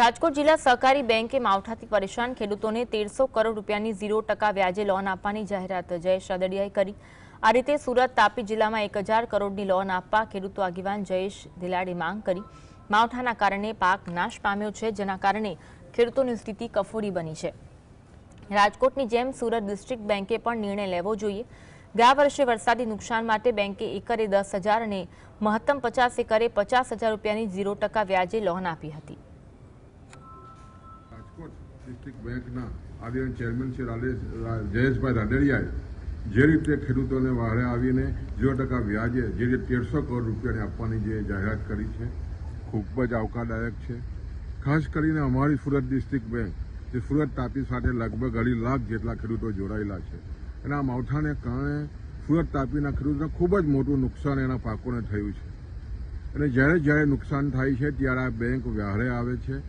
રાજકોટ જિલ્લા સહકારી બેંકે માવઠાથી પરેશાન ખેડૂતોને 1300 કરોડ રૂપિયાની 0% વ્યાજે લોન આપવાની જાહેરાત જયેશ રાદડિયાએ કરી। આ રીતે સુરત, તાપી જિલ્લામાં 1000 કરોડની લોન આપવા ખેડૂતો આગેવાન જયેશ ધીલાડે માંગ કરી। માવઠાના કારણે પાક નાશ પામ્યો છે, જેના કારણે ખેડૂતોની સ્થિતિ કફોડી બની છે। રાજકોટની જેમ સુરત ડિસ્ટ્રિક્ટ બેંકે પણ નિર્ણય લેવો જોઈએ। ગયા વર્ષે વરસાદી નુકસાન માટે બેંકે એકરે 10,000 અને મહત્તમ 50 એકરે 50,000 રૂપિયાની 0% વ્યાજે લોન આપી હતી। રાજકોટ ડિસ્ટ્રિક્ટ બેંકના આદરણીય ચેરમેન શ્રી જયેશભાઈ રાદડિયાએ જે રીતે ખેડૂતોને વહારે આવીને 0% વ્યાજે જે રીતે 1300 કરોડ રૂપિયાની આપવાની જે જાહેરાત કરી છે, ખૂબ જ આવકારદાયક છે। ખાસ કરીને અમારી સુરત ડિસ્ટ્રિક્ટ બેંક જે સુરત તાપી સાથે લગભગ 2.5 લાખ જેટલા ખેડૂતો જોડાયેલા છે, એના માવઠાને કારણે સુરત તાપીના ખેડૂતોને ખૂબ જ મોટું નુકસાન એના પાકોને થયું છે। અને જ્યારે નુકસાન થાય છે ત્યારે આ બેંક વહારે આવે છે।